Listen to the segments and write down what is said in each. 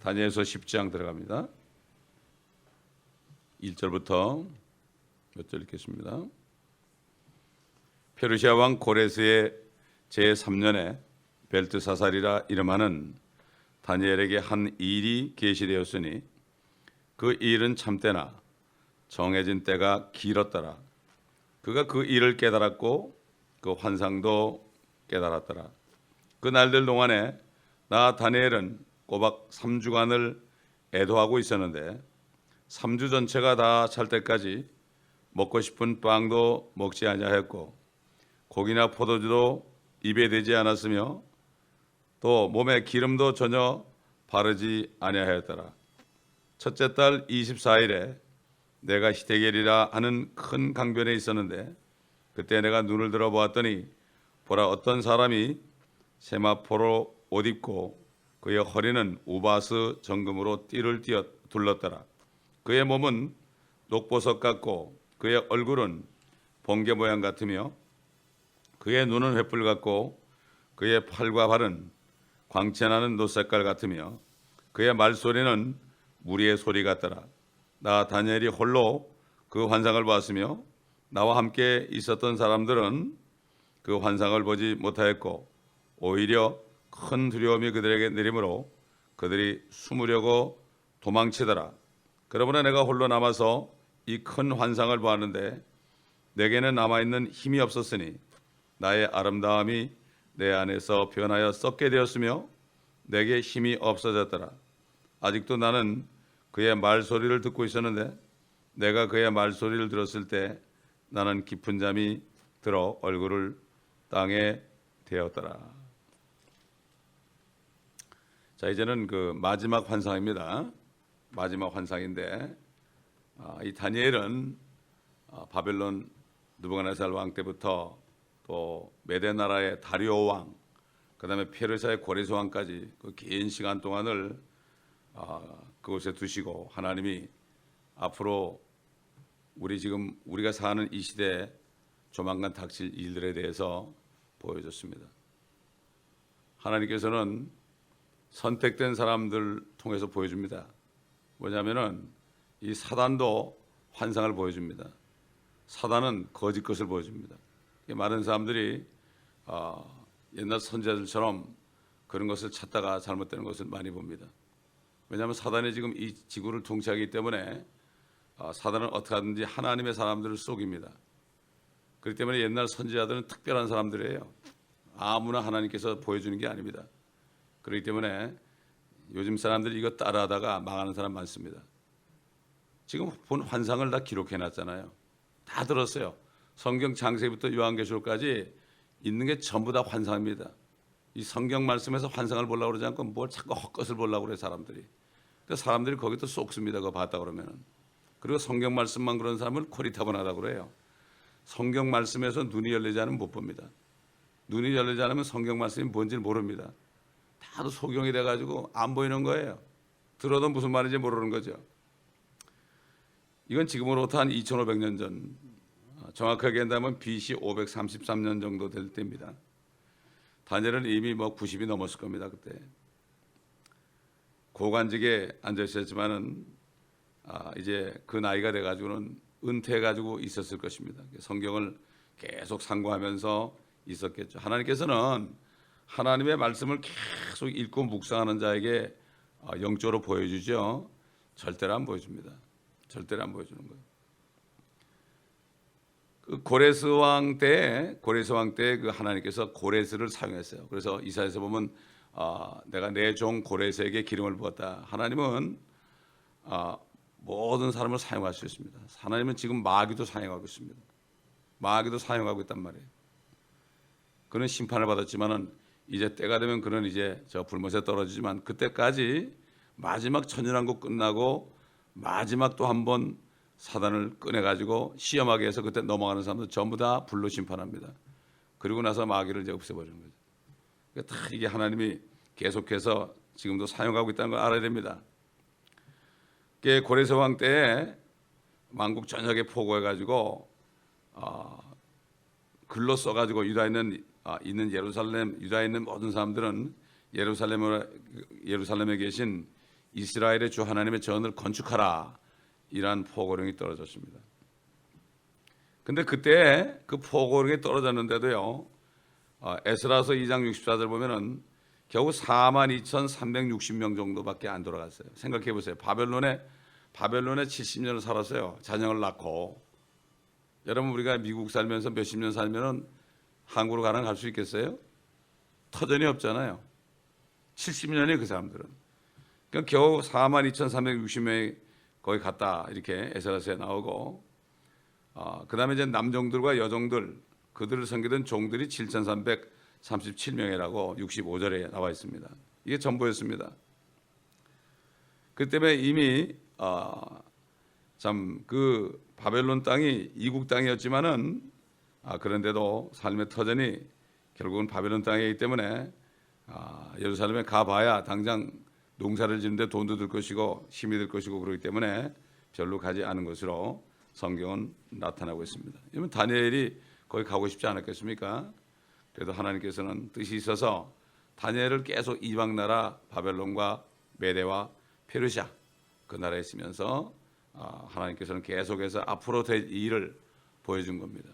다니엘서 10장 들어갑니다. 1절부터 몇 절 읽겠습니다. 페르시아 왕 고레스의 제3년에 벨트사살이라 이름하는 다니엘에게 한 일이 계시되었으니 그 일은 참되나 정해진 때가 길었더라. 그가 그 일을 깨달았고 그 환상도 깨달았더라. 그 날들 동안에 나 다니엘은 꼬박 3주간을 애도하고 있었는데 3주 전체가 다 찰 때까지 먹고 싶은 빵도 먹지 아니하였고 고기나 포도주도 입에 대지 않았으며 또 몸에 기름도 전혀 바르지 아니하였더라. 첫째 달 24일에 내가 히데겔이라 하는 큰 강변에 있었는데 그때 내가 눈을 들어 보았더니 보라 어떤 사람이 세마포로 옷 입고 그의 허리는 우바스 정금으로 띠를 둘렀더라. 그의 몸은 녹보석 같고 그의 얼굴은 번개 모양 같으며 그의 눈은 횃불 같고 그의 팔과 발은 광채나는 놋색깔 같으며 그의 말소리는 무리의 소리 같더라. 나 다니엘이 홀로 그 환상을 보았으며 나와 함께 있었던 사람들은 그 환상을 보지 못하였고 오히려 큰 두려움이 그들에게 내리므로 그들이 숨으려고 도망치더라. 그러므로 내가 홀로 남아서 이 큰 환상을 보았는데 내게는 남아있는 힘이 없었으니 나의 아름다움이 내 안에서 변하여 썩게 되었으며 내게 힘이 없어졌더라. 아직도 나는 그의 말소리를 듣고 있었는데 내가 그의 말소리를 들었을 때 나는 깊은 잠이 들어 얼굴을 땅에 대었더라. 자, 이제는 그 마지막 환상입니다. 마지막 환상인데 이 다니엘은 바벨론 느부갓네살 왕 때부터 또 메대 나라의 다리오 왕, 그다음에 페르시아의 고레스 왕까지 그 긴 시간 동안을 그곳에 두시고 하나님이 앞으로 우리가 사는 이 시대에 조만간 닥칠 일들에 대해서 보여줬습니다. 하나님께서는 선택된 사람들 통해서 보여줍니다. 뭐냐면은 이 사단도 환상을 보여줍니다. 사단은 거짓 것을 보여줍니다. 많은 사람들이 옛날 선지자들처럼 그런 것을 찾다가 잘못되는 것을 많이 봅니다. 왜냐하면 사단이 지금 이 지구를 통치하기 때문에 사단은 어떻게 하든지 하나님의 사람들을 속입니다. 그렇기 때문에 옛날 선지자들은 특별한 사람들이에요. 아무나 하나님께서 보여주는 게 아닙니다. 그렇기 때문에 요즘 사람들이 이거 따라하다가 망하는 사람 많습니다. 지금 본 환상을 다 기록해놨잖아요. 다 들었어요. 성경 창세기부터 요한계시록까지 있는 게 전부 다 환상입니다. 이 성경 말씀에서 환상을 보려고 그러지 않고 뭘 자꾸 헛것을 보려고 그래 사람들이. 그러니까 사람들이 거기도 쏙습니다. 그거 봤다 그러면은. 그리고 성경 말씀만 그런 사람은 코리타분하다고 그래요. 성경 말씀에서 눈이 열리지 않으면 못 봅니다. 눈이 열리지 않으면 성경 말씀이 뭔지 모릅니다. 다도 소경이 돼가지고 안 보이는 거예요. 들어도 무슨 말인지 모르는 거죠. 이건 지금으로부터 한 2500년 전, 정확하게 한다면 BC 533년 정도 될 때입니다. 다니엘은 이미 90이 넘었을 겁니다. 그때 고관직에 앉아 있었지만은 이제 그 나이가 돼가지고는 은퇴해가지고 있었을 것입니다. 성경을 계속 상고하면서 있었겠죠. 하나님께서는 하나님의 말씀을 계속 읽고 묵상하는 자에게 영적으로 보여주죠. 절대로 안 보여줍니다. 절대로 안 보여주는 거예요. 그 고레스 왕 때 그 하나님께서 고레스를 사용했어요. 그래서 이사야서 보면 내가 내 종 고레스에게 기름을 부었다. 하나님은 모든 사람을 사용할 수 있습니다. 하나님은 지금 마귀도 사용하고 있습니다. 마귀도 사용하고 있단 말이에요. 그는 심판을 받았지만은 이제 때가 되면 그는 이제 저 불못에 떨어지지만 그때까지 마지막 천연왕국 끝나고 마지막 또 한 번 사단을 꺼내가지고 시험하게 해서 그때 넘어가는 사람들 전부 다 불로 심판합니다. 그리고 나서 마귀를 이제 없애버리는 거죠. 그러니까 다 이게 하나님이 계속해서 지금도 사용하고 있다는 걸 알아야 됩니다. 고레스 왕 때에 만국 전역에 포고해가지고 글로 써가지고 유다에 있는 예루살렘, 유다에 있는 모든 사람들은 예루살렘에 계신 이스라엘의 주 하나님의 전을 건축하라, 이러한 포고령이 떨어졌습니다. 근데 그때 그 포고령이 떨어졌는데도요, 에스라서 2장 64절 보면은 겨우 42,360명 정도밖에 안 돌아갔어요. 생각해 보세요. 바벨론에 70년을 살았어요. 자녀를 낳고. 여러분, 우리가 미국 살면서 몇십 년 살면은 한국으로 갈 수 있겠어요? 터전이 없잖아요. 70년이 그 사람들은. 그러니까 겨우 42,360명이 거기 갔다, 이렇게 에스라서에 나오고, 그 다음에 이제 남종들과 여종들, 그들을 섬기던 종들이 7,337명이라고 65절에 나와 있습니다. 이게 전부였습니다. 그 때문에 이미 참 그 바벨론 땅이 이국 땅이었지만은 그런데도 삶의 터전이 결국은 바벨론 땅이기 때문에 예루살렘에 가봐야 당장 농사를 짓는데 돈도 들 것이고 힘이 들 것이고 그렇기 때문에 별로 가지 않은 것으로 성경은 나타나고 있습니다. 이러면 다니엘이 거기 가고 싶지 않았겠습니까? 그래도 하나님께서는 뜻이 있어서 다니엘을 계속 이방 나라 바벨론과 메대와 페르시아 그 나라에 있으면서 하나님께서는 계속해서 앞으로 될 일을 보여준 겁니다.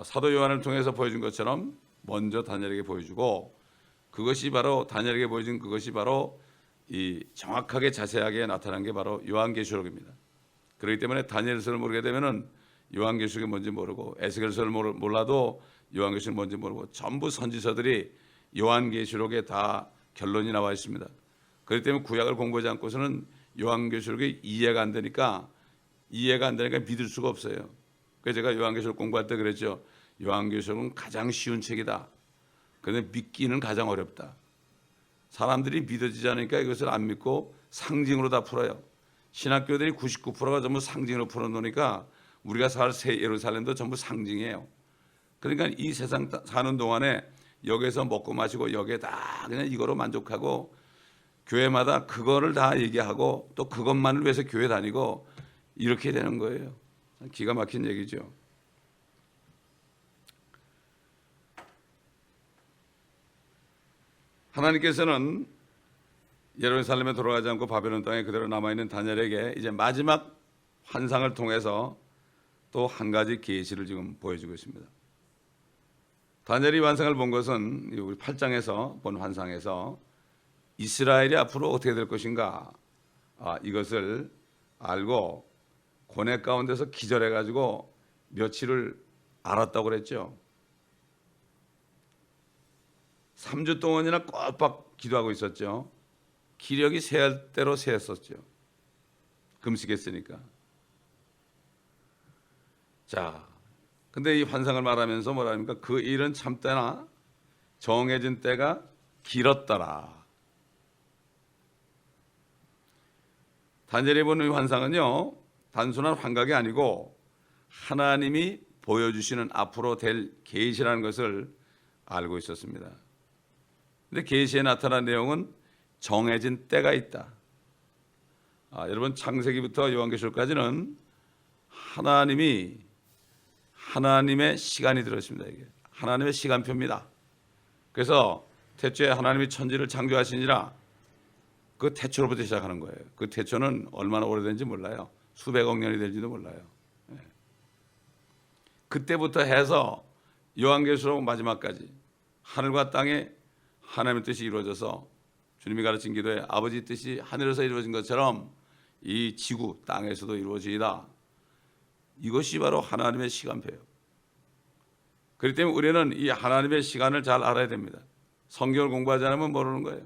사도 요한을 통해서 보여준 것처럼 먼저 다니엘에게 보여주고, 그것이 바로 다니엘에게 보여준 그것이 바로 이 정확하게 자세하게 나타난 게 바로 요한계시록입니다. 그렇기 때문에 다니엘서를 모르게 되면은 요한계시록이 뭔지 모르고, 에스겔서를 몰라도 요한계시록이 뭔지 모르고, 전부 선지서들이 요한계시록에 다 결론이 나와 있습니다. 그렇기 때문에 구약을 공부하지 않고서는 요한계시록이 이해가 안 되니까 믿을 수가 없어요. 그래서 제가 요한계시록 공부할 때 그랬죠. 요한계시록은 가장 쉬운 책이다. 그런데 믿기는 가장 어렵다. 사람들이 믿어지지 않으니까 이것을 안 믿고 상징으로 다 풀어요. 신학교들이 99%가 전부 상징으로 풀어놓으니까 우리가 살 새 예루살렘도 전부 상징이에요. 그러니까 이 세상 사는 동안에 여기서 먹고 마시고 여기에 다 그냥 이거로 만족하고, 교회마다 그거를 다 얘기하고 또 그것만을 위해서 교회 다니고 이렇게 되는 거예요. 기가 막힌 얘기죠. 하나님께서는 예루살렘에 돌아가지 않고 바벨론 땅에 그대로 남아있는 다니엘에게 이제 마지막 환상을 통해서 또 한 가지 계시를 지금 보여주고 있습니다. 다니엘이 환상을 본 것은 우리 8장에서 본 환상에서 이스라엘이 앞으로 어떻게 될 것인가, 이것을 알고 고뇌 가운데서 기절해가지고 며칠을 알았다고 그랬죠. 3주 동안이나 꼬박 기도하고 있었죠. 기력이 쇠할 대로 쇠했었죠. 금식했으니까. 자, 근데 이 환상을 말하면서 뭐라 합니까? 그 일은 참되나 정해진 때가 길었더라. 다니엘이 본 이 환상은요, 단순한 환각이 아니고 하나님이 보여주시는 앞으로 될 계시라는 것을 알고 있었습니다. 근데 계시에 나타난 내용은 정해진 때가 있다. 여러분, 창세기부터 요한계시록까지는 하나님의 시간이 들어있습니다. 이게 하나님의 시간표입니다. 그래서 태초에 하나님이 천지를 창조하시니라, 그 태초로부터 시작하는 거예요. 그 태초는 얼마나 오래된지 몰라요. 수백억 년이 될지도 몰라요. 그때부터 해서 요한계시록 마지막까지 하늘과 땅에 하나님의 뜻이 이루어져서, 주님이 가르친 기도에 아버지 뜻이 하늘에서 이루어진 것처럼 이 지구 땅에서도 이루어지이다. 이것이 바로 하나님의 시간표예요. 그렇기 때문에 우리는 이 하나님의 시간을 잘 알아야 됩니다. 성경을 공부하지 않으면 모르는 거예요.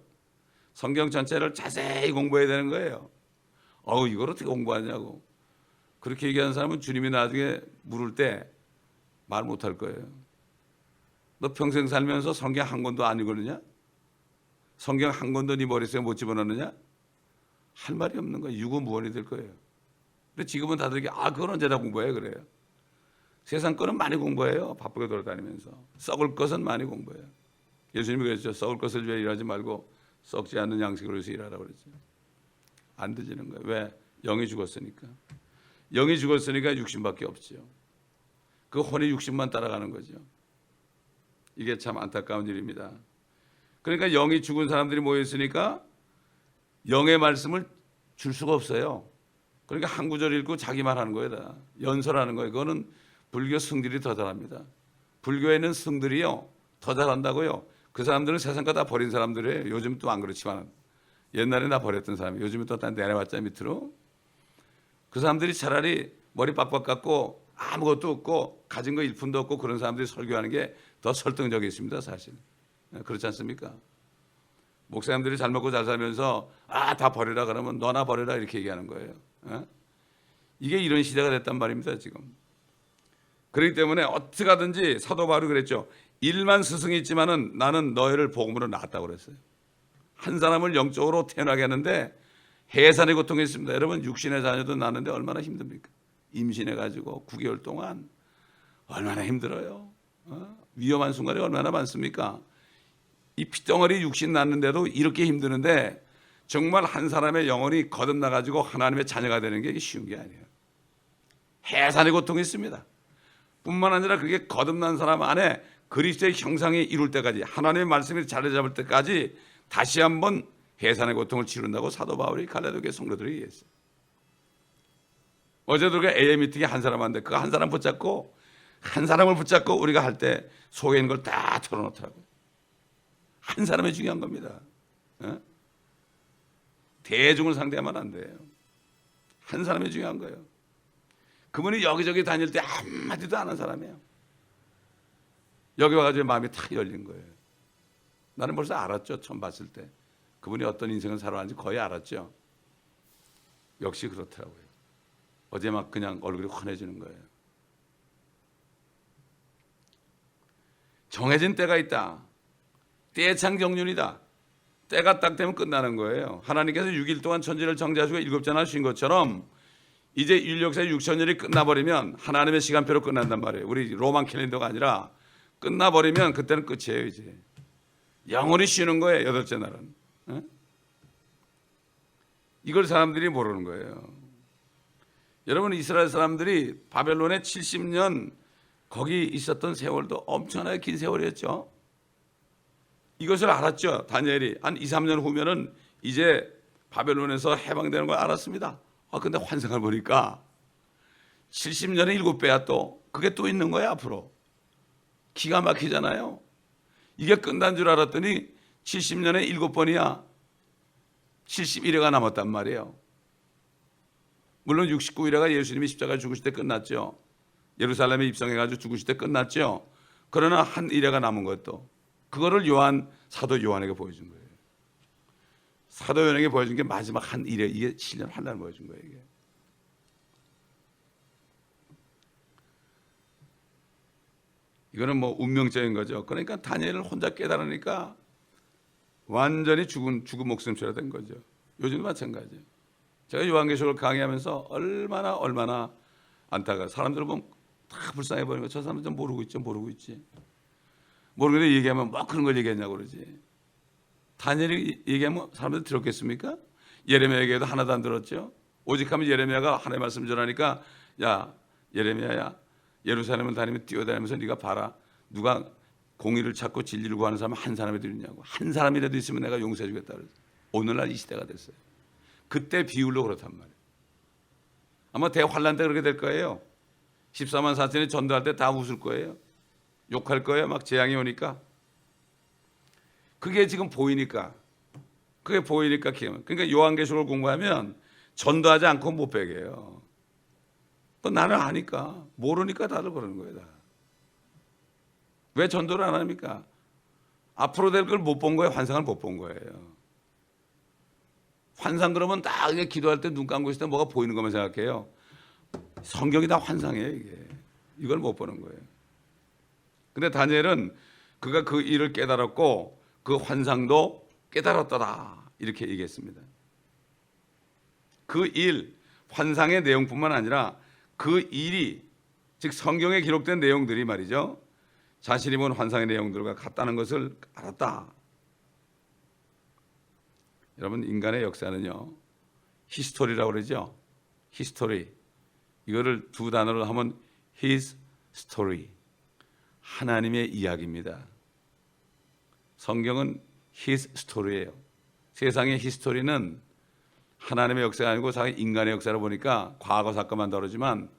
성경 전체를 자세히 공부해야 되는 거예요. 이걸 어떻게 공부하냐고. 그렇게 얘기하는 사람은 주님이 나중에 물을 때 말 못할 거예요. 너 평생 살면서 성경 한 권도 안 읽었느냐? 성경 한 권도 네 머릿속에 못 집어넣느냐? 할 말이 없는 거예요. 유구무원이 될 거예요. 근데 지금은 다들 이게 그건 언제 다 공부해 그래요. 세상 거는 많이 공부해요. 바쁘게 돌아다니면서. 썩을 것은 많이 공부해요. 예수님이 그랬죠. 썩을 것을 위해 일하지 말고 썩지 않는 양식으로 해서 일하라고 그랬죠. 안 되지는 거예요. 왜? 영이 죽었으니까. 영이 죽었으니까 육신밖에 없죠. 그 혼이 육신만 따라가는 거죠. 이게 참 안타까운 일입니다. 그러니까 영이 죽은 사람들이 모여 있으니까 영의 말씀을 줄 수가 없어요. 그러니까 한 구절 읽고 자기 말하는 거예요. 다 연설하는 거예요. 그거는 불교 성들이 더 잘합니다. 불교에 있는 성들이요 더 잘한다고요. 그 사람들은 세상 거 다 버린 사람들이에요. 요즘 또 안 그렇지만 옛날에 나 버렸던 사람이 요즘은 또 다 내려왔자 밑으로. 그 사람들이 차라리 머리 빡빡 깎고 아무것도 없고 가진 거 일푼도 없고 그런 사람들이 설교하는 게 더 설득력이 있습니다. 사실 그렇지 않습니까? 목사님들이 잘 먹고 잘 살면서 다 버리라 그러면 너나 버리라 이렇게 얘기하는 거예요. 이게 이런 시대가 됐단 말입니다. 지금. 그렇기 때문에 어떻게 하든지 사도 바울이 그랬죠. 일만 스승이 있지만은 나는 너희를 복음으로 낳았다고 그랬어요. 한 사람을 영적으로 태어나게 하는데 해산의 고통이 있습니다. 여러분 육신의 자녀도 낳는데 얼마나 힘듭니까? 임신해가지고 9개월 동안 얼마나 힘들어요. 위험한 순간이 얼마나 많습니까? 이 피덩어리 육신 낳는데도 이렇게 힘드는데 정말 한 사람의 영혼이 거듭나가지고 하나님의 자녀가 되는 게 쉬운 게 아니에요. 해산의 고통이 있습니다. 뿐만 아니라 그게 거듭난 사람 안에 그리스도의 형상이 이룰 때까지 하나님의 말씀이 자리 잡을 때까지 다시 한번 해산의 고통을 치른다고 사도 바울이 갈라디아교회 성도들에게 얘기했어요. 어제도 그 AA 미팅에 한 사람 왔는데 그 한 사람 붙잡고 한 사람을 붙잡고 우리가 할 때 속에 있는 걸 다 털어놓더라고요. 한 사람이 중요한 겁니다. 대중을 상대하면 안 돼요. 한 사람이 중요한 거예요. 그분이 여기저기 다닐 때 한마디도 안 한 사람이에요. 여기 와가지고 마음이 탁 열린 거예요. 나는 벌써 알았죠. 처음 봤을 때 그분이 어떤 인생을 살아왔는지 거의 알았죠. 역시 그렇더라고요. 어제 막 그냥 얼굴이 환해지는 거예요. 정해진 때가 있다. 때창 정륜이다. 때가 딱 되면 끝나는 거예요. 하나님께서 6일 동안 천지를 창조하시고 7째 날 쉰 것처럼 이제 인력사의 6천년이 끝나버리면 하나님의 시간표로 끝난단 말이에요. 우리 로만 캘린더가 아니라 끝나버리면 그때는 끝이에요. 이제 영원히 쉬는 거예요. 8째 날은. 이걸 사람들이 모르는 거예요. 여러분 이스라엘 사람들이 바벨론에 70년 거기 있었던 세월도 엄청나게 긴 세월이었죠. 이것을 알았죠. 다니엘이 한 2, 3년 후면은 이제 바벨론에서 해방되는 걸 알았습니다. 근데 환상을 보니까 70년에 7배야 또. 그게 또 있는 거야 앞으로. 기가 막히잖아요. 이게 끝난 줄 알았더니 70년에 7번이야. 71회가 남았단 말이에요. 물론 69일회가 예수님이 십자가에 죽으실 때 끝났죠. 예루살렘에 입성해가지고 죽으실 때 끝났죠. 그러나 한 일회가 남은 것도 그거를 사도 요한에게 보여준 거예요. 사도 요한에게 보여준 게 마지막 한 일회, 이게 7년 환란을 보여준 거예요. 이게. 이거는 뭐 운명적인 거죠. 그러니까 다니엘을 혼자 깨달으니까 완전히 죽은 목숨처럼 된 거죠. 요즘도 마찬가지예요. 제가 요한계시록을 강의하면서 얼마나 안타까워. 사람들은 보면 다 불쌍해 보이는 거. 저 사람은 좀 모르고 있지. 모르는데 얘기하면 뭐 그런 걸 얘기했냐고 그러지. 다니엘이 얘기하면 사람들 들었겠습니까? 예레미야 얘기해도 하나도 안 들었죠. 오직 하면 예레미야가 하나님의 말씀 전하니까 야 예레미야야 예루살렘을 다니면 뛰어다니면서 네가 봐라. 누가 공의를 찾고 진리를 구하는 사람 한 사람이라도 있냐고. 한 사람이라도 있으면 내가 용서해 주겠다 그랬어요. 오늘날 이 시대가 됐어요. 그때 비율로 그렇단 말이에요. 아마 대환란 때 그렇게 될 거예요. 14만 4천이 전도할 때 다 웃을 거예요. 욕할 거예요. 막 재앙이 오니까. 그게 지금 보이니까. 그러니까 요한계시록을 공부하면 전도하지 않고 못 배겨요. 나는 아니까. 모르니까 다들 그러는 거예요. 다. 왜 전도를 안 합니까? 앞으로 될 걸 못 본 거예요. 환상을 못 본 거예요. 환상 그러면 딱 그냥 기도할 때 눈 감고 있을 때 뭐가 보이는 것만 생각해요. 성경이 다 환상이에요. 이게. 이걸 못 보는 거예요. 근데 다니엘은 그가 그 일을 깨달았고 그 환상도 깨달았더라 이렇게 얘기했습니다. 그 일, 환상의 내용뿐만 아니라 그 일이 즉 성경에 기록된 내용들이 말이죠. 자신이 본 환상의 내용들과 같다는 것을 알았다. 여러분 인간의 역사는요. 히스토리라고 그러죠. 히스토리. 이거를 두 단어로 하면 his story. 하나님의 이야기입니다. 성경은 his story예요. 세상의 히스토리는 하나님의 역사가 아니고 자기 인간의 역사를 보니까 과거 사건만 다루지만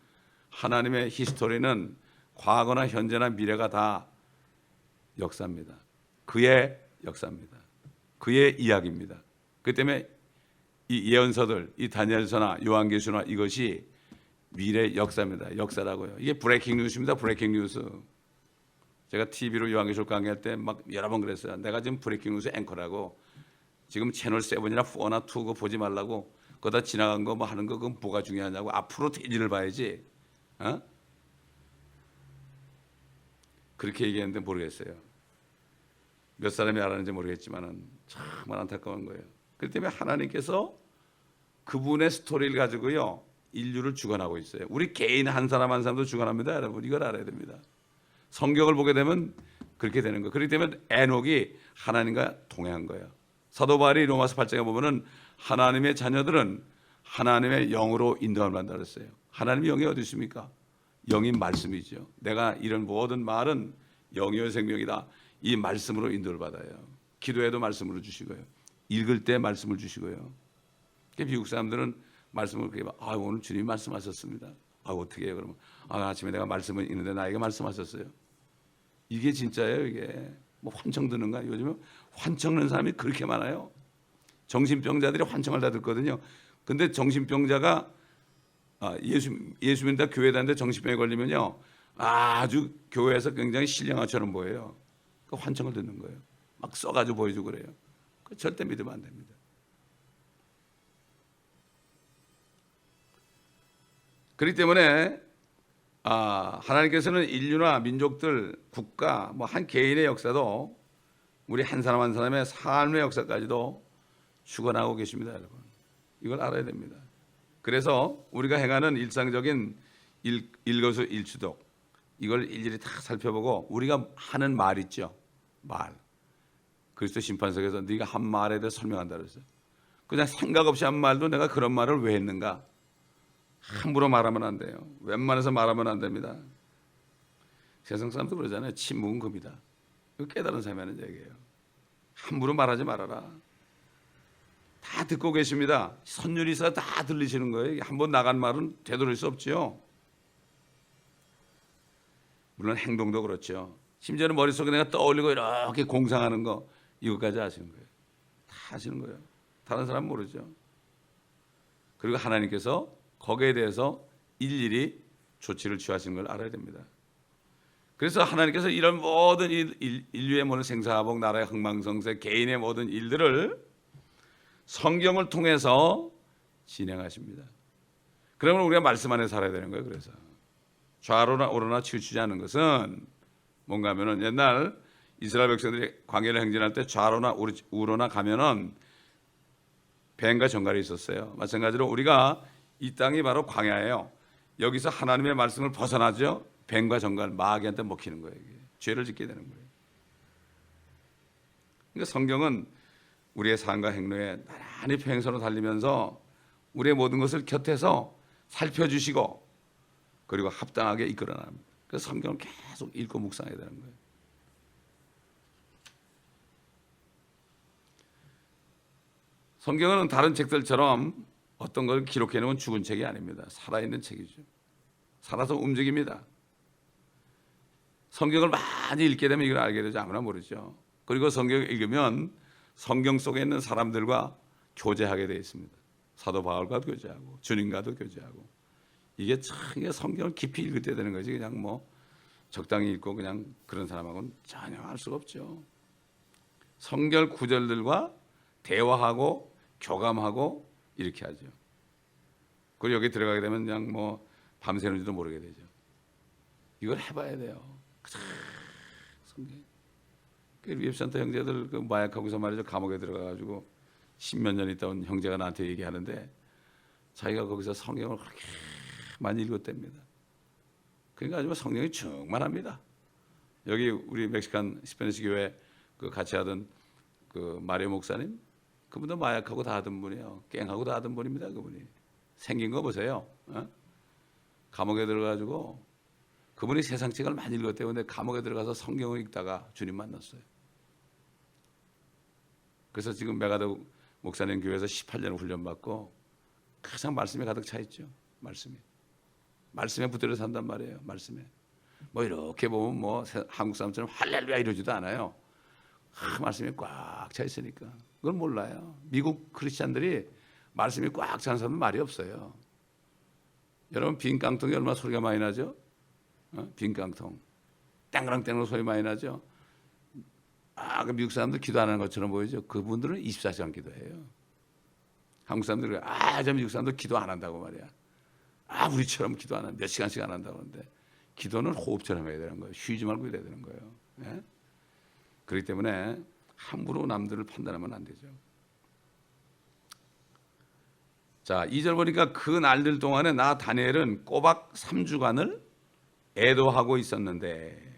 하나님의 히스토리는 과거나 현재나 미래가 다 역사입니다. 그의 역사입니다. 그의 이야기입니다. 그 때문에 이 예언서들, 이 다니엘서나 요한계시나 이것이 미래 역사입니다. 역사라고요. 이게 브레이킹 뉴스입니다. 브레이킹 뉴스. 제가 TV로 요한계시록 강의할 때 막 여러 번 그랬어요. 내가 지금 브레이킹 뉴스 앵커라고. 지금 채널 7이나 4나 2 그거 보지 말라고. 그거다 지나간 거 뭐 하는 거 그건 뭐가 중요하냐고. 앞으로 대진을 봐야지. 어? 그렇게 얘기했는데 모르겠어요. 몇 사람이 알았는지 모르겠지만은 정말 안타까운 거예요. 그렇기 때문에 하나님께서 그분의 스토리를 가지고요 인류를 주관하고 있어요. 우리 개인 한 사람 한 사람도 주관합니다, 여러분. 이걸 알아야 됩니다. 성경을 보게 되면 그렇게 되는 거예요. 그렇기 때문에 에녹이 하나님과 동행한 거예요. 사도 바울이 로마서 8장에 보면은 하나님의 자녀들은 하나님의 영으로 인도함을 받는다 그랬어요. 하나님의 영이 어디 있습니까? 영이 말씀이죠. 내가 이런 모든 말은 영이요 생명이다. 이 말씀으로 인도를 받아요. 기도에도 말씀으로 주시고요. 읽을 때 말씀을 주시고요. 미국 사람들은 말씀을 그렇게 아 오늘 주님이 말씀하셨습니다. 아 어떻게 해요? 그러면 아침에 내가 말씀을 읽는데 나에게 말씀하셨어요. 이게 진짜예요. 이게 뭐 환청 드는가? 요즘에 환청 는 사람이 그렇게 많아요. 정신병자들이 환청을 다 듣거든요. 근데 정신병자가 예수 믿다 교회 다니는데 정신병에 걸리면요 아주 교회에서 굉장히 신령한처럼 보여요. 그 환청을 듣는 거예요. 막 써가지고 보여주고 그래요. 그 절대 믿으면 안 됩니다. 그렇기 때문에 하나님께서는 인류나 민족들, 국가, 뭐 한 개인의 역사도 우리 한 사람 한 사람의 삶의 역사까지도 주관하고 계십니다, 여러분. 이걸 알아야 됩니다. 그래서 우리가 행하는 일상적인 일거수일투족 이걸 일일이 다 살펴보고 우리가 하는 말 있죠. 말. 그리스도 심판석에서 네가 한 말에 대해 설명한다 그랬어요. 그냥 생각 없이 한 말도 내가 그런 말을 왜 했는가? 함부로 말하면 안 돼요. 웬만해서 말하면 안 됩니다. 세상 사람도 그러잖아요. 침 묵은 금이다. 이거 깨달은 사람이 하는 얘기예요. 함부로 말하지 말아라. 다 듣고 계십니다. 선율이사 다 들리시는 거예요. 한번 나간 말은 되돌릴 수 없죠. 물론 행동도 그렇죠. 심지어는 머릿속에 내가 떠올리고 이렇게 공상하는 거 이것까지 아시는 거예요. 다 아시는 거예요. 다른 사람은 모르죠. 그리고 하나님께서 거기에 대해서 일일이 조치를 취하시는 걸 알아야 됩니다. 그래서 하나님께서 이런 모든 인류의 모든 생사화복, 나라의 흥망성쇠, 개인의 모든 일들을 성경을 통해서 진행하십니다. 그러면 우리가 말씀 안에 살아야 되는 거예요. 그래서 좌로나 우로나 치우치지 않는 것은 뭔가 하면은 옛날 이스라엘 백성들이 광야를 행진할 때 좌로나 우로나 가면은 뱀과 정갈이 있었어요. 마찬가지로 우리가 이 땅이 바로 광야예요. 여기서 하나님의 말씀을 벗어나죠. 뱀과 정갈, 마귀한테 먹히는 거예요. 이게. 죄를 짓게 되는 거예요. 그러니까 성경은 우리의 삶과 행로에 나란히 평행선으로 달리면서 우리의 모든 것을 곁에서 살펴주시고 그리고 합당하게 이끌어 나갑니다. 그래서 성경을 계속 읽고 묵상해야 되는 거예요. 성경은 다른 책들처럼 어떤 걸 기록해 놓은 죽은 책이 아닙니다. 살아있는 책이죠. 살아서 움직입니다. 성경을 많이 읽게 되면 이걸 알게 되죠. 아무나 모르죠. 그리고 성경을 읽으면 성경 속에 있는 사람들과 교제하게 되어 있습니다. 사도 바울과도 교제하고 주님과도 교제하고 이게 참 성경을 깊이 읽을 때 되는 거지. 그냥 뭐 적당히 읽고 그냥 그런 사람하고는 전혀 할 수가 없죠. 성경 구절들과 대화하고 교감하고 이렇게 하죠. 그리고 여기 들어가게 되면 그냥 뭐 밤새는지도 모르게 되죠. 이걸 해봐야 돼요. 성경. 위앱센터 형제들 그 마약하고서 말이죠. 감옥에 들어가가지고 10몇 년 있다 온 형제가 나한테 얘기하는데 자기가 거기서 성경을 그렇게 많이 읽었답니다. 그러니까 아주 성경이 충만합니다. 여기 우리 멕시칸 스페니시 교회 그 같이 하던 그 마리오 목사님 그분도 마약하고 다 하던 분이에요. 깽하고 다 하던 분입니다. 그분이 생긴 거 보세요. 어? 감옥에 들어가지고 그분이 세상 책을 많이 읽었대요. 근데 감옥에 들어가서 성경을 읽다가 주님 만났어요. 그래서 지금 메가더 목사님 교회에서 18년 훈련받고 가장 말씀에 가득 차 있죠. 말씀에 붙들려 산단 말이에요. 말씀에. 뭐 이렇게 보면 뭐 한국 사람처럼 할렐루야 이러지도 않아요. 말씀이 꽉 차 있으니까. 그걸 몰라요. 미국 크리스찬들이 말씀이 꽉 찬 사람은 말이 없어요. 여러분 빈 깡통이 얼마나 소리가 많이 나죠? 빈 깡통. 땡그랑땡그랑 소리 많이 나죠? 그 미국 사람들 기도 안 하는 것처럼 보이죠? 그분들은 24시간 기도해요. 한국 사람들이 저 미국 사람들 기도 안 한다고 말이야. 우리처럼 기도 안 한다. 몇 시간씩 안 한다고 하는데 기도는 호흡처럼 해야 되는 거예요. 쉬지 말고 해야 되는 거예요. 예? 그렇기 때문에 함부로 남들을 판단하면 안 되죠. 자, 2절 보니까 그 날들 동안에 나 다니엘은 꼬박 3주간을 애도하고 있었는데,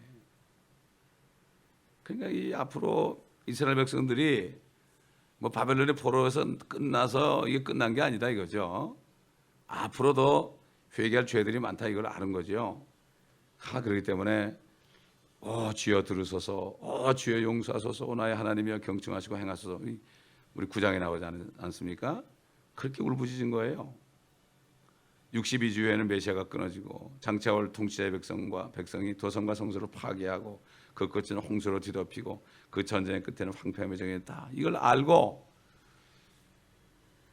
그러니까 이 앞으로 이스라엘 백성들이 뭐 바벨론의 포로에서 끝나서 이게 끝난 게 아니다 이거죠. 앞으로도 회개할 죄들이 많다 이걸 아는 거죠. 그렇기 때문에 주여 들으소서, 주여 용서하소서, 나의 하나님이여 경청하시고 행하소서. 우리 9장에 나오지 않습니까? 그렇게 울부짖은 거예요. 62주에는 메시아가 끊어지고 장차올 통치자의 백성이 도성과 성소를 파괴하고 그 끝은 홍수로 뒤덮이고 그 전쟁의 끝에는 황폐함이 정했다. 이걸 알고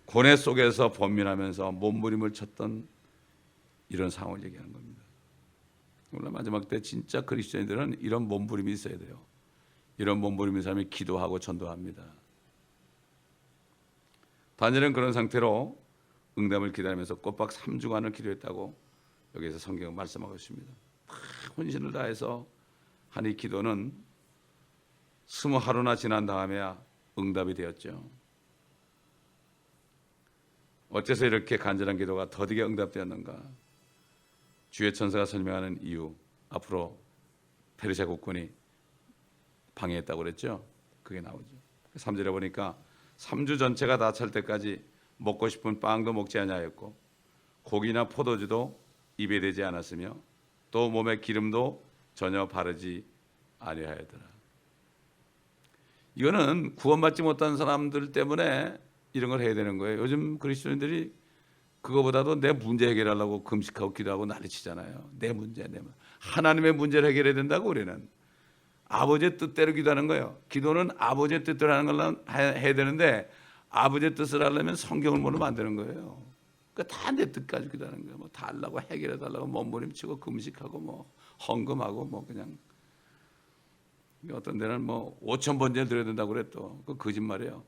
고뇌 속에서 번민하면서 몸부림을 쳤던 이런 상황을 얘기하는 겁니다. 물론 마지막 때 진짜 그리스도인들은 이런 몸부림이 있어야 돼요. 이런 몸부림인 사람이 기도하고 전도합니다. 다니엘은 그런 상태로 응답을 기다리면서 꼬박 3주간을 기도했다고 여기서 성경은 말씀하고 있습니다. 혼신을 다해서 한 이 기도는 20하루나 지난 다음에야 응답이 되었죠. 어째서 이렇게 간절한 기도가 더디게 응답되었는가? 주의 천사가 설명하는 이유, 앞으로 페르시아 국군이 방해했다고 그랬죠. 그게 나오죠. 3절에 보니까 3주 전체가 다 찰 때까지 먹고 싶은 빵도 먹지 아니하였고 고기나 포도주도 입에 대지 않았으며 또 몸에 기름도 전혀 바르지 아니하였더라. 이거는 구원받지 못한 사람들 때문에 이런 걸 해야 되는 거예요. 요즘 그리스도인들이 그거보다도 내 문제 해결하려고 금식하고 기도하고 난리치잖아요. 내 문제. 하나님의 문제를 해결해야 된다고. 우리는 아버지의 뜻대로 기도하는 거예요. 기도는 아버지의 뜻대로 하는 걸 해야 되는데 아버지의 뜻을 하려면 성경을 모르면 안 되는 거예요. 그러니까 다 내 뜻 가지고 기도하는 거예요. 뭐 달라고 해결해 달라고 몸부림치고 금식하고 뭐 헌금하고 뭐 그냥 어떤 데는 뭐 5,000번제를 드려야 된다고 그래 또. 그 거짓말이에요.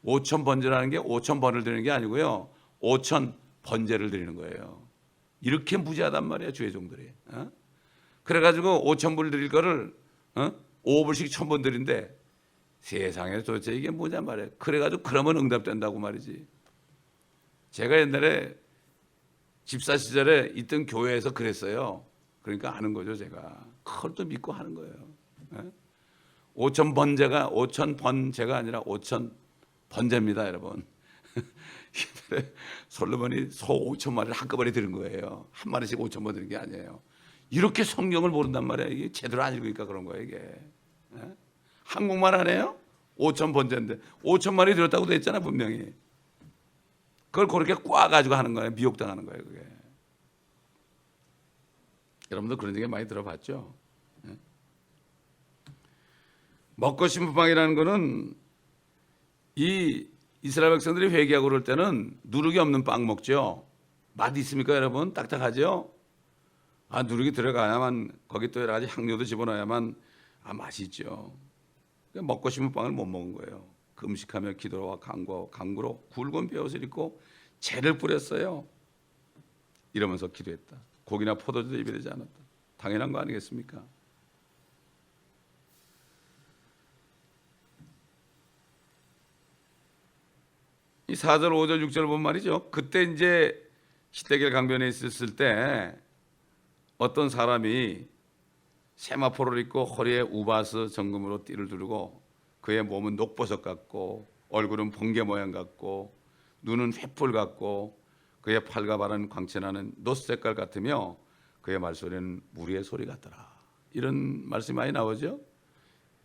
5,000번제라는 게 5,000번을 드리는 게 아니고요. 5,000번제를 드리는 거예요. 이렇게 무지하단 말이에요, 주의 종들이. 그래가지고 5,000불 드릴 거를 5불씩 1,000번 드린데 세상에 도대체 이게 뭐냐 말이에요. 그래가지고 그러면 응답된다고 말이지. 제가 옛날에 집사 시절에 있던 교회에서 그랬어요. 그러니까 아는 거죠, 제가. 그걸 또 믿고 하는 거예요. 5,000번제가 5,000번제가 아니라 5,000번제입니다, 여러분. 솔로몬이 소 5,000마리를 한꺼번에 드린 거예요. 한 마리씩 5,000번 드린 게 아니에요. 이렇게 성경을 모른단 말이에요. 이게 제대로 안 읽으니까 그런 거예요, 이게. 한국말 안 해요? 5,000번제인데 5,000마리 드렸다고 돼 있잖아, 분명히. 그걸 그렇게 꽈가지고 하는 거예요. 미혹당하는 거예요, 그게. 여러분도 그런 얘기 많이 들어봤죠? 먹고 싶은 빵이라는 거는 이 이스라엘 백성들이 회개하고 그럴 때는 누룩이 없는 빵 먹죠. 맛 있습니까, 여러분? 딱딱하죠? 누룩이 들어가야만, 거기 또 여러 가지 향료도 집어넣어야만 맛이 있죠. 먹고 싶은 빵을 못 먹은 거예요. 금식하며 기도와 강구로 굵은 벼옷을 입고 재를 뿌렸어요. 이러면서 기도했다. 고기나 포도주도 입에 대지 않았다. 당연한 거 아니겠습니까? 이 4절, 5절, 6절 본 말이죠. 그때 이제 히데겔 강변에 있었을 때 어떤 사람이 세마포를 입고 허리에 우바스 정금으로 띠를 두르고 그의 몸은 녹버섯 같고 얼굴은 번개 모양 같고 눈은 횃불 같고 그의 팔과 발은 광채나는 노스 색깔 같으며 그의 말소리는 무리의 소리 같더라. 이런 말씀이 많이 나오죠.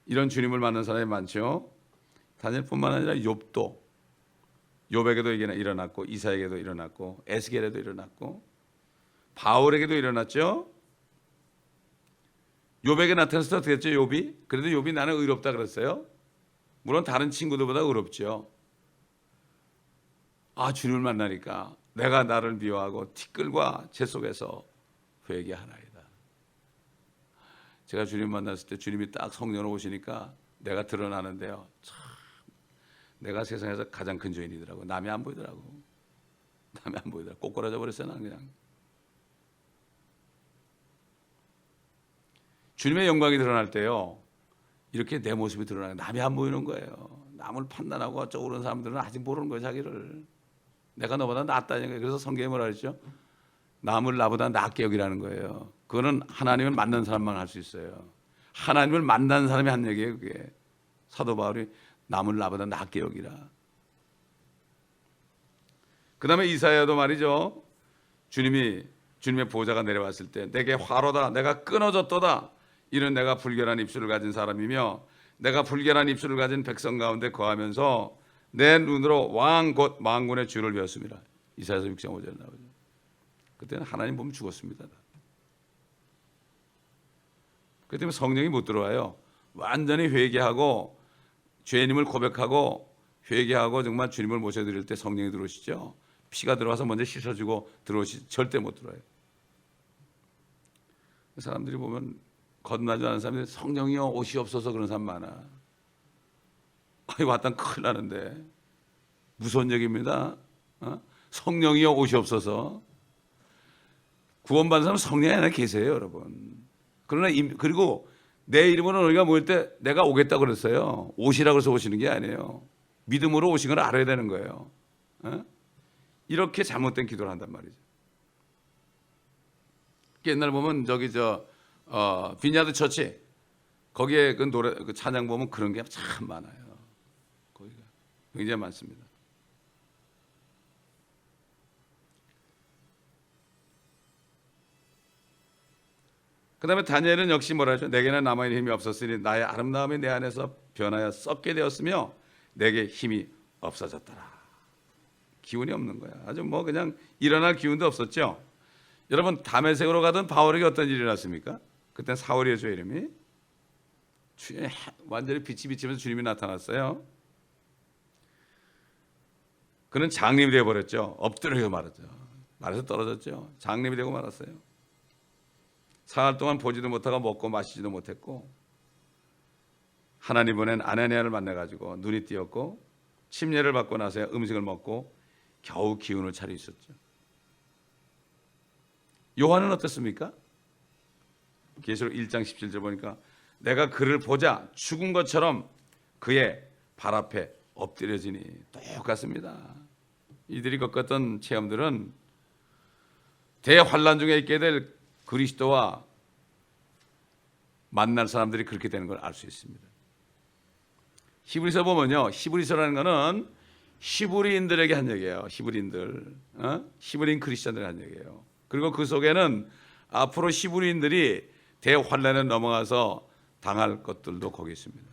이런 주님을 만난 사람이 많죠. 다니엘뿐만 아니라 욥도 욥에게도 이게 일어났고 이사에게도 일어났고 에스겔에도 일어났고 바울에게도 일어났죠. 욥에게 나타났을 때 어떻게 했죠? 욥이 그래도 욥이 나는 의롭다 그랬어요. 물론 다른 친구들보다 의롭죠. 아, 주님을 만나니까 내가 나를 미워하고 티끌과 재 속에서 회개하나이다. 제가 주님 만났을 때 주님이 딱 성령으로 오시니까 내가 드러나는데요. 참 내가 세상에서 가장 큰 죄인이더라고. 남이 안 보이더라고. 남이 안 보이더라고. 꼬꾸라져 버렸어요. 난 그냥. 주님의 영광이 드러날 때요, 이렇게 내 모습이 드러나요. 남이 안 보이는 거예요. 남을 판단하고 어쩌고 그런 사람들은 아직 모르는 거예요. 자기를. 내가 너보다 낫다는 거예요. 그래서 성경에 뭐라 그랬죠? 남을 나보다 낫게 여기라는 거예요. 그거는 하나님을 만난 사람만 할 수 있어요. 하나님을 만난 사람이 한 얘기예요. 그게 사도 바울이 남을 나보다 낫게 여기라. 그 다음에 이사야도 말이죠. 주님의 보호자가 내려왔을 때 내게 화로다, 내가 끊어졌도다. 이는 내가 불결한 입술을 가진 사람이며 내가 불결한 입술을 가진 백성 가운데 거하면서 내 눈으로 왕 곧 만군의 주를 배웠습니다. 이사야서 6장 5절에 나오죠. 그때는 하나님 보면 죽었습니다. 그렇기 때문에 성령이 못 들어와요. 완전히 회개하고 죄인임을 고백하고 회개하고 정말 주님을 모셔드릴 때 성령이 들어오시죠. 피가 들어와서 먼저 씻어주고 들어오시 절대 못 들어와요. 사람들이 보면 거듭나지 않은 사람들이 성령이여 오시옵소서 그런 사람 많아. 아이 왔다 큰일 나는데 무서운 얘기입니다. 성령이여 오시옵소서. 구원받은 사람은 성령이 안에 계세요, 여러분. 그러나 그리고 내 이름으로 너희가 모일 때 내가 오겠다고 그랬어요. 오시라고 해서 오시는 게 아니에요. 믿음으로 오신 걸 알아야 되는 거예요. 이렇게 잘못된 기도를 한단 말이죠. 옛날 보면 저기 비냐드 처치 거기에 그 노래 그 찬양 보면 그런 게 참 많아요. 거기가 굉장히 많습니다. 그 다음에 다니엘은 역시 뭐라 하죠? 내게는 남아있는 힘이 없었으니 나의 아름다움이 내 안에서 변하여 썩게 되었으며 내게 힘이 없어졌더라. 기운이 없는 거야. 아주 뭐 그냥 일어날 기운도 없었죠. 여러분 다메섹으로 가던 바울에게 어떤 일이 일어났습니까? 그때 사울이었죠. 이름이 완전히 빛이 비치면서 주님이 나타났어요. 그는 장님이 되어버렸죠. 엎드려 말았죠. 말에서 떨어졌죠. 장님이 되고 말았어요. 사흘 동안 보지도 못하고 먹고 마시지도 못했고 하나님 보낸 아나니아를 만나가지고 눈이 띄었고 침례를 받고 나서야 음식을 먹고 겨우 기운을 차려 있었죠. 요한은 어떻습니까? 계시록 1장 17절 보니까 내가 그를 보자 죽은 것처럼 그의 발 앞에 엎드려지니 똑같습니다. 이들이 겪었던 체험들은 대환란 중에 있게 될 그리스도와 만날 사람들이 그렇게 되는 걸 알 수 있습니다. 히브리서 보면요, 히브리서라는 거는 히브리인들에게 한 얘기예요. 히브리인들, 히브리인 크리스천들에게 한 얘기예요. 그리고 그 속에는 앞으로 히브리인들이 대환란에 넘어가서 당할 것들도 거기 있습니다.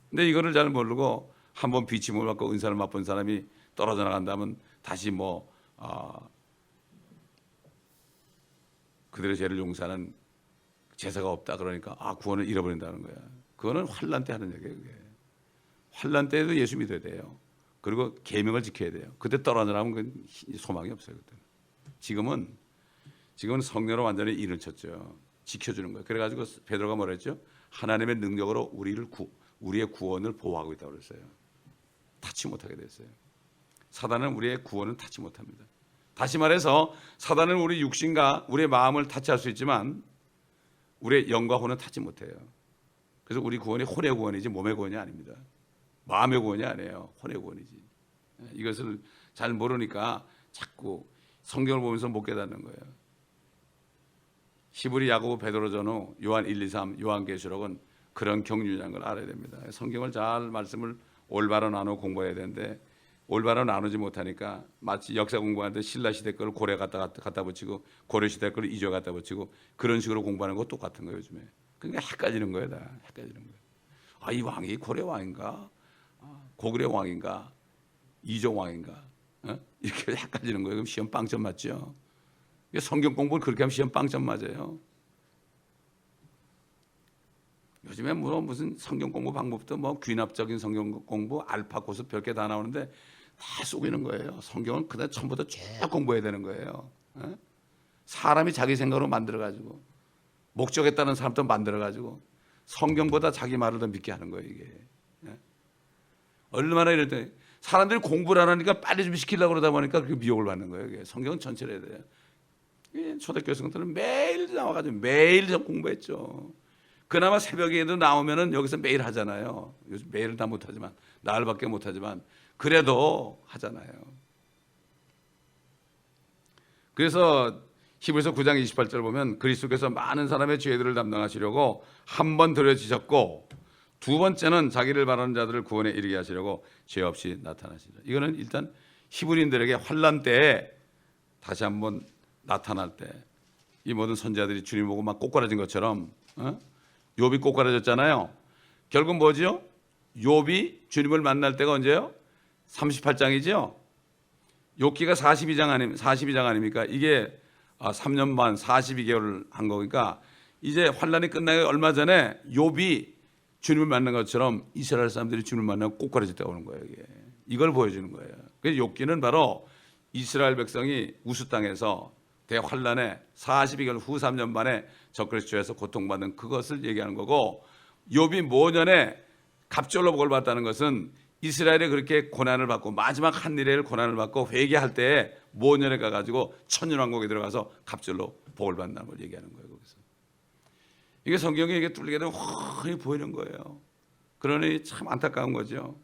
근데 이거를 잘 모르고 한번 비침을 받고 은사를 맛본 사람이 떨어져 나간다면 다시 그들의 죄를 용서하는 제사가 없다 그러니까 구원을 잃어버린다는 거야. 그거는 환란 때 하는 얘기예요. 그게. 환란 때에도 예수 믿어야 돼요. 그리고 계명을 지켜야 돼요. 그때 떨어져 나가면 소망이 없어요. 그때는. 지금은 성령으로 완전히 일을 쳤죠. 지켜주는 거예요. 그래가지고 베드로가 뭐라 했죠? 하나님의 능력으로 우리의 구원을 보호하고 있다고 그랬어요. 닿지 못하게 됐어요. 사단은 우리의 구원을 닿지 못합니다. 다시 말해서 사단은 우리 육신과 우리의 마음을 타치할 수 있지만 우리의 영과 혼은 타치 못해요. 그래서 우리 구원이 혼의 구원이지 몸의 구원이 아닙니다. 마음의 구원이 아니에요. 혼의 구원이지. 이것을 잘 모르니까 자꾸 성경을 보면서 못 깨닫는 거예요. 히브리, 야고보, 베드로, 전후, 요한 1, 2, 3, 요한계시록은 그런 경륜이라는 걸 알아야 됩니다. 성경을 잘 말씀을 올바로 나누어 공부해야 되는데 올바로 나누지 못하니까 마치 역사 공부하는데 신라시대 거를 고려 갖다 붙이고 고려시대 거를 이조 갖다 붙이고 그런 식으로 공부하는 거 똑같은 거예요. 요즘에. 그러니까 헷갈리는 거예요. 다 헷갈리는 거예요. 이 왕이 고려 왕인가? 고구려 왕인가? 이종왕인가? 이렇게 헷갈리는 거예요. 그럼 시험 빵점 맞죠? 성경 공부를 그렇게 하면 시험 빵점 맞아요. 요즘에 뭐 무슨 성경 공부 방법도 뭐 귀납적인 성경 공부, 알파 고스 별게 다 나오는데 다 속이는 거예요. 성경은 그냥 처음부터 쭉 공부해야 되는 거예요. 사람이 자기 생각으로 만들어가지고 목적에 따른 사람도 만들어가지고 성경보다 자기 말을 더 믿게 하는 거예요. 이게 얼마나 이럴 때 사람들이 공부를 안 하니까 빨리 좀 시키려고 그러다 보니까 그렇게 미혹을 받는 거예요. 이게 성경은 전체를 해야 돼요. 초대교회 성도들은 매일 나와가지고 매일 공부했죠. 그나마 새벽에도 나오면은 여기서 매일 하잖아요. 요즘 매일은 다 못하지만 나흘밖에 못하지만 그래도 하잖아요. 그래서 히브리서 9장 28절 보면 그리스도께서 많은 사람의 죄들을 담당하시려고 한 번 들여지셨고 두 번째는 자기를 바라는 자들을 구원에 이르게 하시려고 죄 없이 나타나시죠. 이거는 일단 히브리인들에게 환난 때에 다시 한번 나타날 때 이 모든 선지자들이 주님 보고 막 꼬꾸라진 것처럼 욥이 꼬꾸라졌잖아요. 결국 뭐죠? 욥이 주님을 만날 때가 언제요? 38장이죠. 욥기가 42장 아닙니까? 이게 3년 반 42개월을 한 거니까 이제 환란이 끝나기 얼마 전에 욥이 주님을 만난 것처럼 이스라엘 사람들이 주님을 만나고 꼬꾸라졌다고 하는 거예요. 이걸 보여주는 거예요. 그래서 욥기는 바로 이스라엘 백성이 우스 땅에서 대환란에 42개월 후 3년 만에 적그리스도에서 고통받는 그것을 얘기하는 거고, 욥이 모년에 갑절로 복을 받았다는 것은 이스라엘이 그렇게 고난을 받고 마지막 한 일의 고난을 받고 회개할 때에 모년에 가가지고 천년왕국에 들어가서 갑절로 복을 받는다는 걸 얘기하는 거예요. 거기서 이게 성경에 이게 뚫리게 되면 훤히 보이는 거예요. 그러니 참 안타까운 거죠.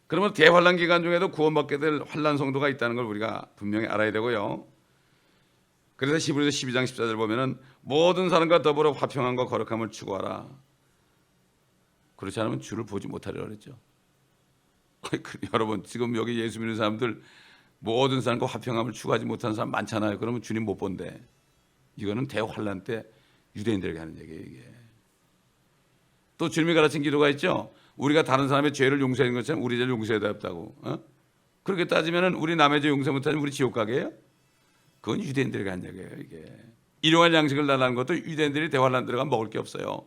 그러면 대환란 기간 중에도 구원받게 될 환란 성도가 있다는 걸 우리가 분명히 알아야 되고요. 그래서 히브리서 12장 14절 보면은 모든 사람과 더불어 화평함과 거룩함을 추구하라. 그렇지 않으면 주를 보지 못하리라 그랬죠. 여러분 지금 여기 예수 믿는 사람들 모든 사람과 화평함을 추구하지 못하는 사람 많잖아요. 그러면 주님 못 본대. 이거는 대환란 때 유대인들에게 하는 얘기예요. 이게. 또 주님이 가르친 기도가 있죠. 우리가 다른 사람의 죄를 용서하는 것처럼 우리 죄를 용서해야 된다고. 그렇게 따지면 우리 남의 죄 용서 못하면 우리 지옥 가게요? 그건 유대인들에게 한 얘기예요. 이게. 일용할 양식을 달라는 것도 유대인들이 대환란 들어가면 먹을 게 없어요.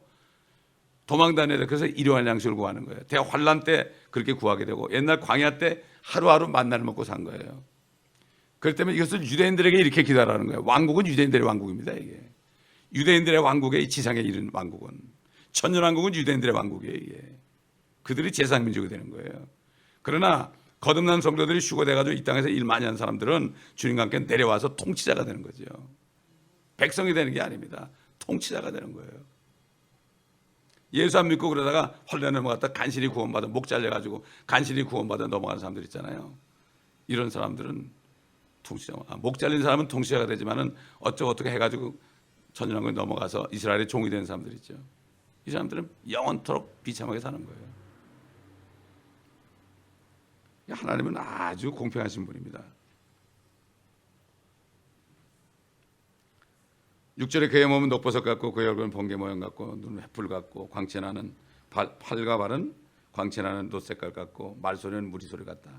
도망 다녀야 돼. 그래서 일용할 양식을 구하는 거예요. 대환란 때 그렇게 구하게 되고 옛날 광야 때 하루하루 만나를 먹고 산 거예요. 그렇기 때문에 이것을 유대인들에게 이렇게 기다라는 거예요. 왕국은 유대인들의 왕국입니다. 이게. 유대인들의 왕국에 이 지상에 이른 왕국은 천년왕국은 유대인들의 왕국이에요. 이게. 그들이 제사민족이 되는 거예요. 그러나 거듭난 성도들이 휴거돼가지고 이 땅에서 일 많이 한 사람들은 주님과 함께 내려와서 통치자가 되는 거죠. 백성이 되는 게 아닙니다. 통치자가 되는 거예요. 예수 안 믿고 그러다가 헐레 넘어갔다 간신히 구원받아 목 잘려가지고 간신히 구원받아 넘어가는 사람들 있잖아요. 이런 사람들은 통치자. 목 잘린 사람은 통치자가 되지만은 어떻게 해가지고 천년왕국에 넘어가서 이스라엘의 종이 된 사람들 있죠. 이 사람들은 영원토록 비참하게 사는 거예요. 하나님은 아주 공평하신 분입니다. 6절에 그의 몸은 녹보석 같고 그의 얼굴은 번개 모양 같고 눈은 횃불 같고 광채나는 팔과 발은 광채나는 놋색깔 같고 말소리는 무리소리 같다.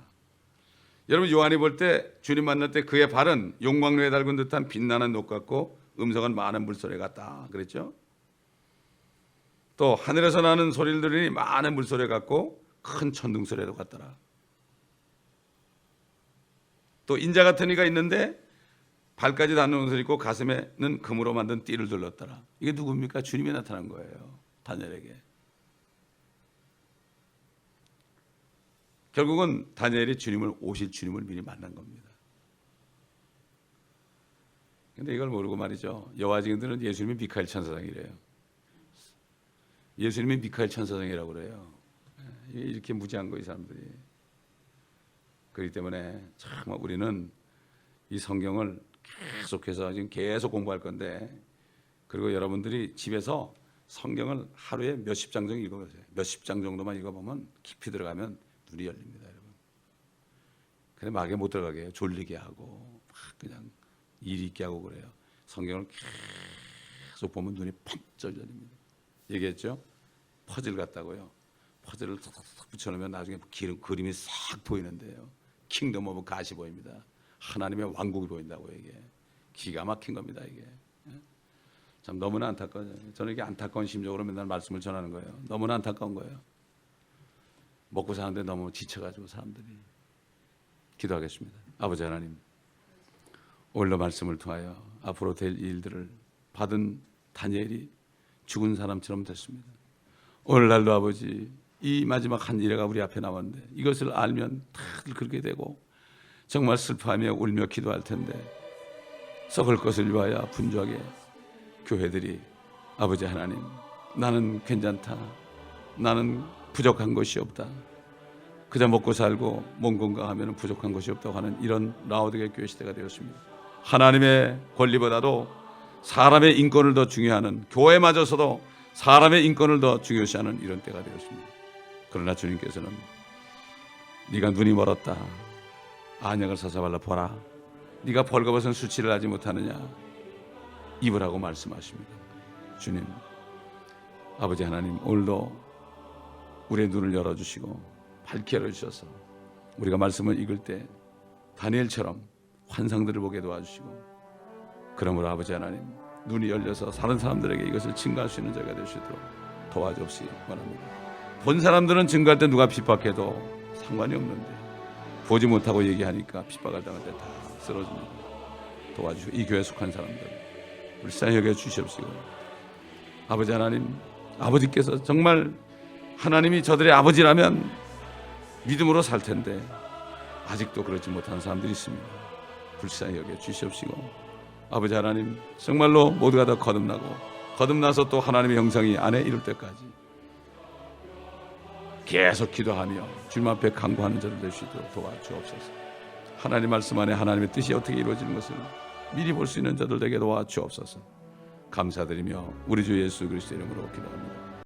여러분 요한이 볼 때 주님 만날 때 그의 발은 용광로에 달군 듯한 빛나는 녹 같고 음성은 많은 물소리 같다 그랬죠. 또 하늘에서 나는 소리를 들으니 많은 물소리 같고 큰 천둥 소리도 같더라. 또 인자 같은 이가 있는데 발까지 닿는 옷을 입고 가슴에는 금으로 만든 띠를 둘렀더라. 이게 누굽니까? 주님이 나타난 거예요. 다니엘에게. 결국은 다니엘이 오실 주님을 미리 만난 겁니다. 근데 이걸 모르고 말이죠. 여호와 증인들은 예수님이 미카엘 천사장이래요. 예수님이 미카엘 천사장이라고 그래요. 이렇게 무지한 거 이 사람들이. 그렇기 때문에 참 우리는 이 성경을 계속해서 지금 계속 공부할 건데, 그리고 여러분들이 집에서 성경을 하루에 몇십 장 정도 읽어보세요. 몇십 장 정도만 읽어보면 깊이 들어가면 눈이 열립니다, 여러분. 근데 막에 못 들어가게 해요. 졸리게 하고 막 그냥 일 있게 하고 그래요. 성경을 계속 보면 눈이 펑쩍 열립니다. 얘기했죠? 퍼즐 같다고요. 퍼즐을 탁탁탁 붙여놓으면 나중에 그림이 싹 보이는데요. 킹덤 오브 가시 보입니다. 하나님의 왕국이 보인다고. 이게 기가 막힌 겁니다. 이게 참 너무나 안타까워요. 저는 이게 안타까운 심정으로 맨날 말씀을 전하는 거예요. 너무나 안타까운 거예요. 먹고 사는데 너무 지쳐가지고 사람들이. 기도하겠습니다. 아버지 하나님, 오늘도 말씀을 통하여 앞으로 될 일들을 받은 다니엘이 죽은 사람처럼 됐습니다. 오늘날도 아버지, 이 마지막 한 일회가 우리 앞에 남았는데 이것을 알면 다들 그렇게 되고 정말 슬퍼하며 울며 기도할 텐데, 썩을 것을 위하여 분주하게 교회들이 아버지 하나님, 나는 괜찮다, 나는 부족한 것이 없다, 그저 먹고 살고 몸 건강하면 부족한 것이 없다고 하는 이런 라오디게 교회 시대가 되었습니다. 하나님의 권리보다도 사람의 인권을 더 중요하는, 교회마저서도 사람의 인권을 더 중요시하는 이런 때가 되었습니다. 그러나 주님께서는 네가 눈이 멀었다, 안역을 사사발라 보라, 네가 벌거벗은 수치를 하지 못하느냐, 입으라고 말씀하십니다. 주님, 아버지 하나님, 오늘도 우리의 눈을 열어주시고 밝게 열어주셔서 우리가 말씀을 읽을 때 다니엘처럼 환상들을 보게 도와주시고, 그러므로 아버지 하나님, 눈이 열려서 다른 사람들에게 이것을 증거할 수 있는 자가 되시도록 도와주옵시기 원합니다. 본 사람들은 증거할 때 누가 핍박해도 상관이 없는데 보지 못하고 얘기하니까 핍박을 당할 때 다 쓰러집니다. 도와주시고 이 교회에 속한 사람들 불쌍히 여겨 주시옵시고, 아버지 하나님, 아버지께서 정말 하나님이 저들의 아버지라면 믿음으로 살 텐데 아직도 그렇지 못한 사람들이 있습니다. 불쌍히 여겨 주시옵시고, 아버지 하나님, 정말로 모두가 다 거듭나서 또 하나님의 형상이 안에 이룰 때까지 계속 기도하며 주님 앞에 간구하는 자들 될 수 있도록 도와주옵소서. 하나님 말씀 안에 하나님의 뜻이 어떻게 이루어지는 것을 미리 볼 수 있는 자들 되게 도와주옵소서. 감사드리며 우리 주 예수 그리스도 이름으로 기도합니다.